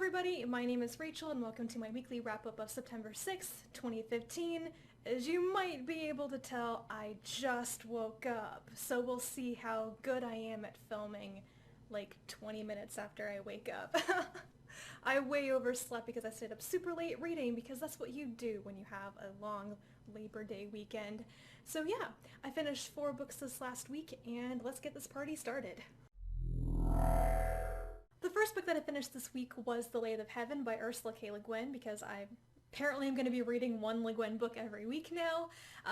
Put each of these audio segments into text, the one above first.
everybody, my name is Rachel and welcome to my weekly wrap-up of September 6th, 2015. As you might be able to tell, I just woke up, so we'll see how good I am at filming like 20 minutes after I wake up. I way overslept because I stayed up super late reading because that's what you do when you have a long Labor Day weekend. So yeah, I finished 4 books this last week and let's get this party started. The first book that I finished this week was The Lathe of Heaven by Ursula K because I apparently am going to be reading one Le Guin book every week now.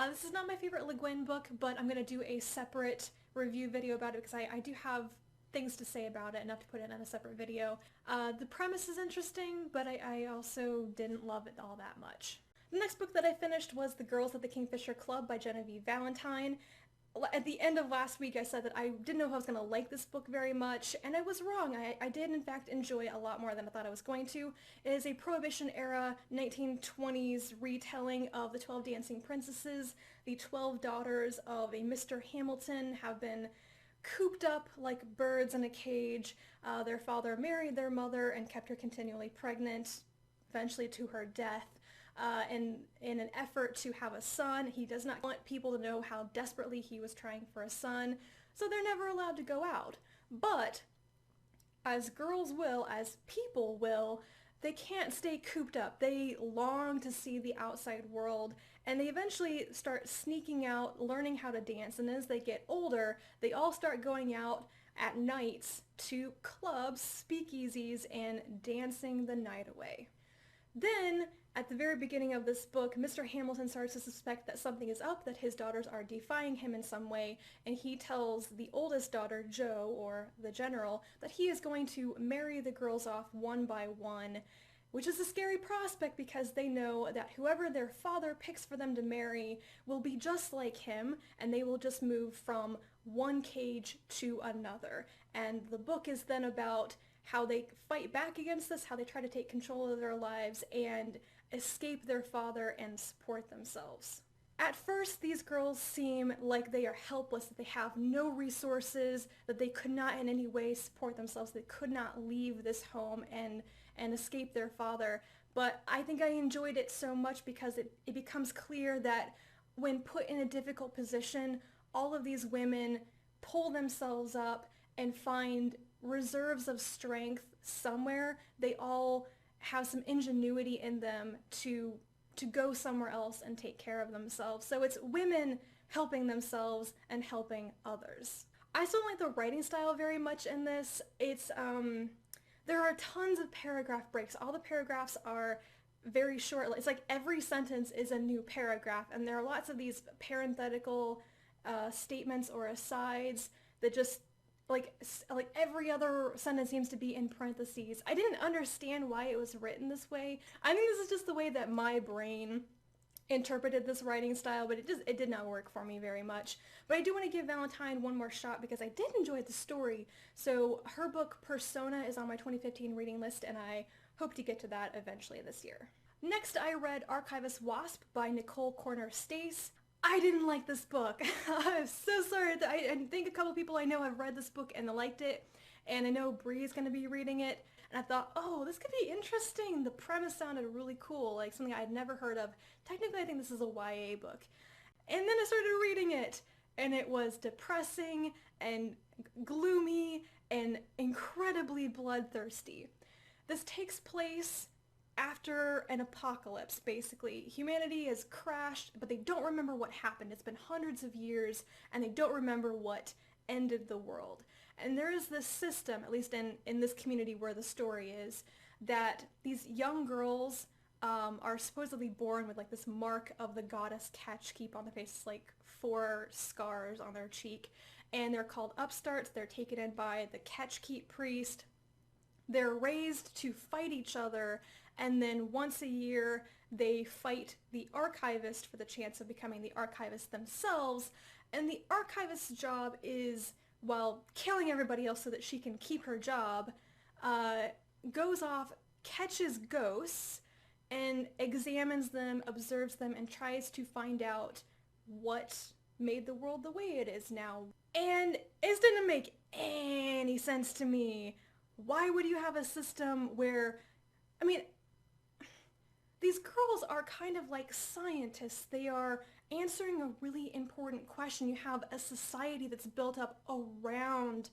This is not my favorite Le Guin book, but I'm going to do a separate review video about it because I do have things to say about it, enough to put it in a separate video. The premise is interesting, but I also didn't love it all that much. The next book that I finished was The Girls at the Kingfisher Club by Genevieve Valentine. At the end of last week I said that I didn't know if I was going to like this book very much, and I was wrong. I did in fact enjoy it a lot more than I thought I was going to. It is a Prohibition-era 1920s retelling of the 12 Dancing Princesses. The 12 daughters of a Mr. Hamilton have been cooped up like birds in a cage. Their father married their mother and kept her continually pregnant, eventually to her death. In an effort to have a son. He does not want people to know how desperately he was trying for a son, so they're never allowed to go out. But, as girls will, as people will, they can't stay cooped up. They long to see the outside world, and they eventually start sneaking out, learning how to dance, and as they get older, they all start going out at nights to clubs, speakeasies, and dancing the night away. Then, at the very beginning of this book, Mr. Hamilton starts to suspect that something is up, that his daughters are defying him in some way, and he tells the oldest daughter, Jo, or the general, that he is going to marry the girls off one by one, which is a scary prospect because they know that whoever their father picks for them to marry will be just like him, and they will just move from one cage to another. And the book is then about how they fight back against this, how they try to take control of their lives and escape their father and support themselves. At first, these girls seem like they are helpless, that they have no resources, that they could not in any way support themselves, they could not leave this home and escape their father. But I think I enjoyed it so much because it becomes clear that when put in a difficult position, all of these women pull themselves up and find reserves of strength somewhere. They all have some ingenuity in them to go somewhere else and take care of themselves. So it's women helping themselves and helping others. I still don't like the writing style very much in this. It's there are tons of paragraph breaks. All the paragraphs are very short. It's like every sentence is a new paragraph, and there are lots of these parenthetical statements or asides that just like every other sentence seems to be in parentheses. I didn't understand why it was written this way. I think this is just the way that my brain interpreted this writing style, but it did not work for me very much. But I do want to give Valentine one more shot because I did enjoy the story. So her book Persona is on my 2015 reading list, and I hope to get to that eventually this year. Next, I read Archivist Wasp by Nicole Kornher-Stace. I didn't like this book. I'm so sorry. I think a couple people I know have read this book and liked it, and I know Bree's going to be reading it, and I thought, oh, this could be interesting. The premise sounded really cool, like something I'd never heard of. Technically, I think this is a YA book. And then I started reading it, and it was depressing and gloomy and incredibly bloodthirsty. This takes place after an apocalypse, basically. Humanity has crashed, but they don't remember what happened. It's been hundreds of years, and they don't remember what ended the world. And there is this system, at least in this community where the story is, that these young girls are supposedly born with like this mark of the goddess Ketchkeep on the face, like 4 scars on their cheek, and they're called upstarts. They're taken in by the Ketchkeep priest. They're raised to fight each other, and then once a year they fight the Archivist for the chance of becoming the Archivist themselves, and the Archivist's job is, while killing everybody else so that she can keep her job, goes off, catches ghosts, and examines them, observes them, and tries to find out what made the world the way it is now. And it didn't make any sense to me. Why would you have a system where I mean, these girls are kind of like scientists. They are answering a really important question. You have a society that's built up around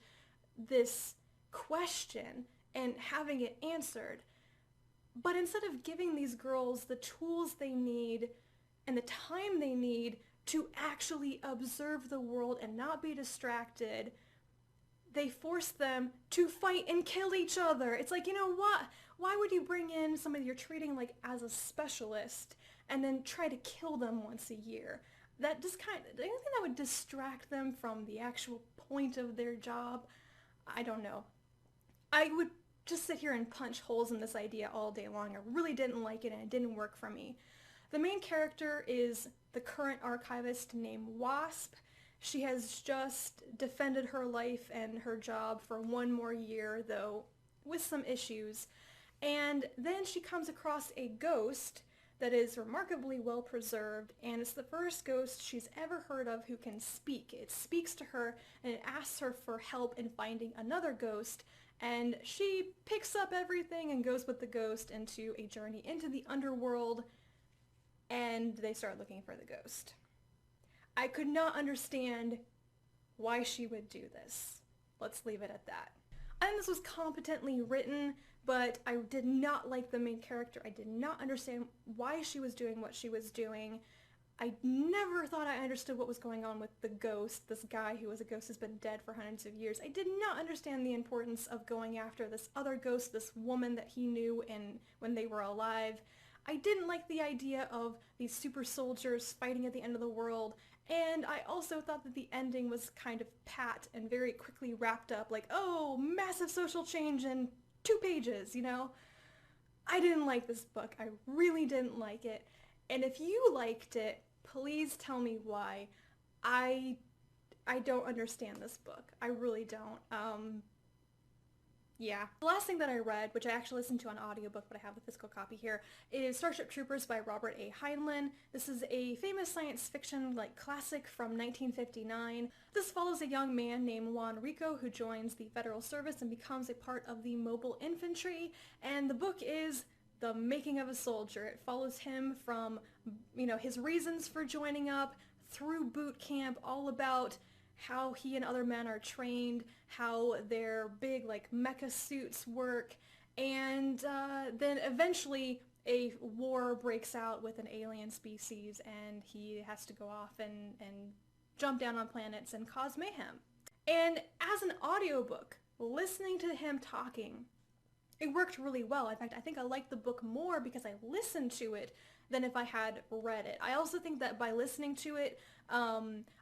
this question and having it answered. But instead of giving these girls the tools they need and the time they need to actually observe the world and not be distracted, they force them to fight and kill each other. It's like, you know what? Why would you bring in somebody you're treating like as a specialist and then try to kill them once a year? That just kind of, anything that would distract them from the actual point of their job, I don't know. I would just sit here and punch holes in this idea all day long. I really didn't like it and it didn't work for me. The main character is the current archivist named Wasp. She has just defended her life and her job for one more year, though with some issues. And then she comes across a ghost that is remarkably well preserved, and it's the first ghost she's ever heard of who can speak. It speaks to her and it asks her for help in finding another ghost, and she picks up everything and goes with the ghost into a journey into the underworld, and they start looking for the ghost. I could not understand why she would do this. Let's leave it at that. I think this was competently written, but I did not like the main character. I did not understand why she was doing what she was doing. I never thought I understood what was going on with the ghost, this guy who was a ghost who's been dead for hundreds of years. I did not understand the importance of going after this other ghost, this woman that he knew when they were alive. I didn't like the idea of these super soldiers fighting at the end of the world, and I also thought that the ending was kind of pat and very quickly wrapped up, like, oh, massive social change in 2 pages, you know? I didn't like this book. I really didn't like it. And if you liked it, please tell me why. I don't understand this book. I really don't. Yeah. The last thing that I read, which I actually listened to on audiobook, but I have the physical copy here, is Starship Troopers by Robert A. Heinlein. This is a famous science fiction classic from 1959. This follows a young man named Juan Rico who joins the Federal Service and becomes a part of the mobile infantry, and the book is the making of a soldier. It follows him from, his reasons for joining up, through boot camp, all about how he and other men are trained, how their big mecha suits work, and then eventually a war breaks out with an alien species and he has to go off and jump down on planets and cause mayhem. And as an audiobook, listening to him talking, it worked really well. In fact, I think I liked the book more because I listened to it than if I had read it. I also think that by listening to it,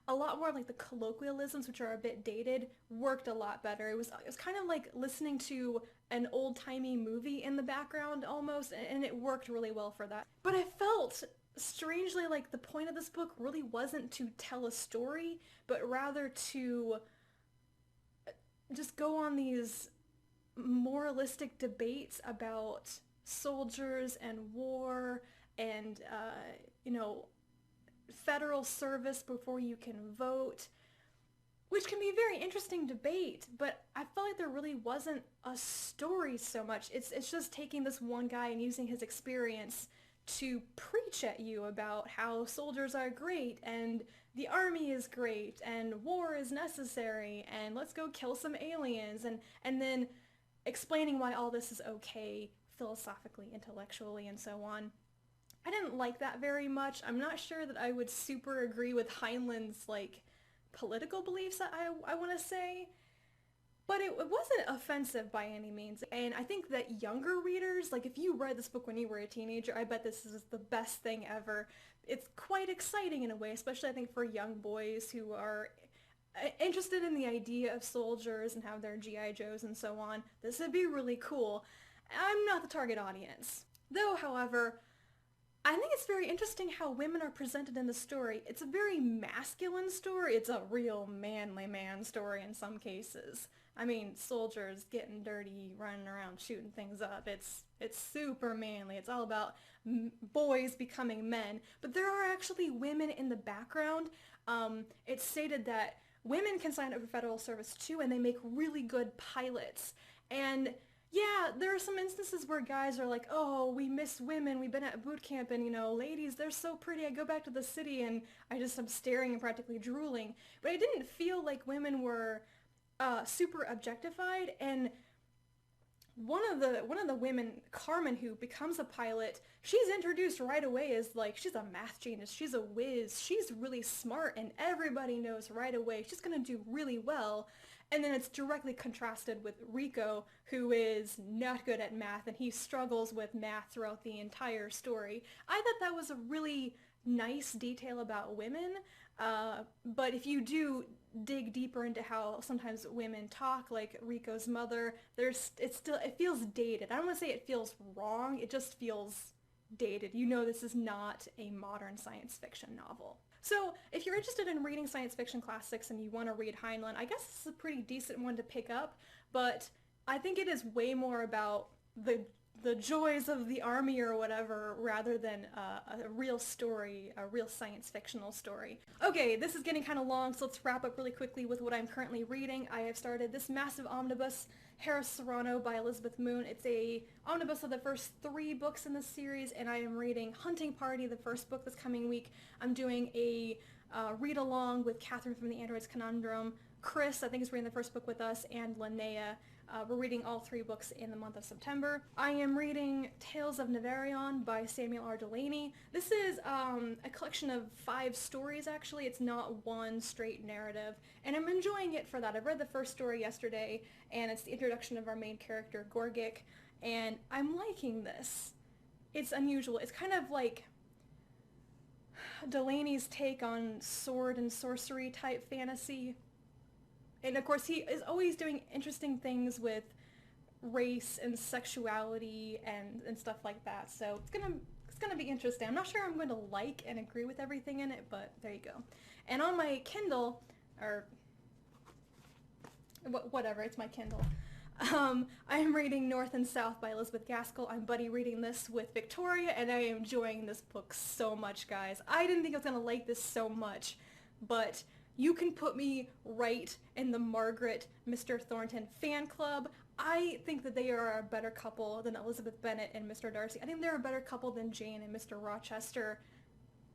a lot more the colloquialisms, which are a bit dated, worked a lot better. It was kind of like listening to an old-timey movie in the background almost, and it worked really well for that. But I felt strangely like the point of this book really wasn't to tell a story, but rather to just go on these moralistic debates about soldiers and war and, federal service before you can vote, which can be a very interesting debate, but I felt like there really wasn't a story so much. It's just taking this one guy and using his experience to preach at you about how soldiers are great and the army is great and war is necessary and let's go kill some aliens and then explaining why all this is okay philosophically, intellectually, and so on. I didn't like that very much. I'm not sure that I would super agree with Heinlein's political beliefs, I want to say, but it wasn't offensive by any means. And I think that younger readers, if you read this book when you were a teenager, I bet this is the best thing ever. It's quite exciting in a way, especially I think for young boys who are interested in the idea of soldiers and how they're G.I. Joes and so on. This would be really cool. I'm not the target audience. Though, however, I think it's very interesting how women are presented in the story. It's a very masculine story. It's a real manly man story in some cases. I mean, soldiers getting dirty, running around, shooting things up. It's super manly. It's all about boys becoming men. But there are actually women in the background. It's stated that women can sign up for federal service too, and they make really good pilots. And Yeah, there are some instances where guys are like, oh, we miss women, we've been at boot camp, and, you know, ladies, they're so pretty, I go back to the city, and I'm staring and practically drooling. But I didn't feel like women were super objectified, and one of the women, Carmen, who becomes a pilot, she's introduced right away as like she's a math genius, she's a whiz, she's really smart, and everybody knows right away she's gonna do really well. And then it's directly contrasted with Rico, who is not good at math, and he struggles with math throughout the entire story. I thought that was a really nice detail about women, but if you do dig deeper into how sometimes women talk, like Rico's mother, it feels dated. I don't want to say it feels wrong, it just feels dated. You know this is not a modern science fiction novel. So if you're interested in reading science fiction classics and you want to read Heinlein, I guess this is a pretty decent one to pick up, but I think it is way more about the joys of the army or whatever, rather than a real story, a real science fictional story. Okay, this is getting kind of long, so let's wrap up really quickly with what I'm currently reading. I have started this massive omnibus, Harris Serrano by Elizabeth Moon. It's a omnibus of the first 3 books in the series, and I am reading Hunting Party, the first book this coming week. I'm doing a read-along with Catherine from the Android's Conundrum. Chris, I think, is reading the first book with us, and Linnea. We're reading all 3 books in the month of September. I am reading Tales of Neveryon by Samuel R. Delany. This is a collection of 5 stories, actually. It's not one straight narrative, and I'm enjoying it for that. I read the first story yesterday, and it's the introduction of our main character, Gorgic, and I'm liking this. It's unusual. It's kind of like Delany's take on sword and sorcery type fantasy. And of course he is always doing interesting things with race and sexuality and stuff like that. So it's gonna be interesting. I'm not sure I'm going to like and agree with everything in it, but there you go. And on my Kindle, or whatever, it's my Kindle. I am reading North and South by Elizabeth Gaskell. I'm buddy reading this with Victoria, and I am enjoying this book so much, guys. I didn't think I was gonna like this so much, but you can put me right in the Margaret, Mr. Thornton fan club. I think that they are a better couple than Elizabeth Bennet and Mr. Darcy. I think they're a better couple than Jane and Mr. Rochester.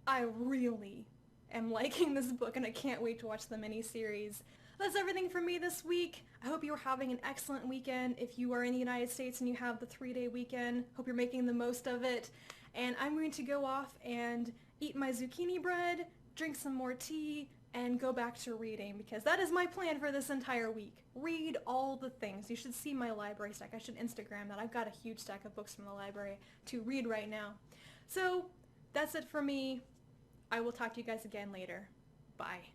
I really am liking this book, and I can't wait to watch the miniseries. That's everything from me this week. I hope you are having an excellent weekend. If you are in the United States and you have the 3-day weekend, hope you're making the most of it. And I'm going to go off and eat my zucchini bread, drink some more tea, and go back to reading, because that is my plan for this entire week. Read all the things. You should see my library stack. I should Instagram that. I've got a huge stack of books from the library to read right now. So that's it for me. I will talk to you guys again later. Bye.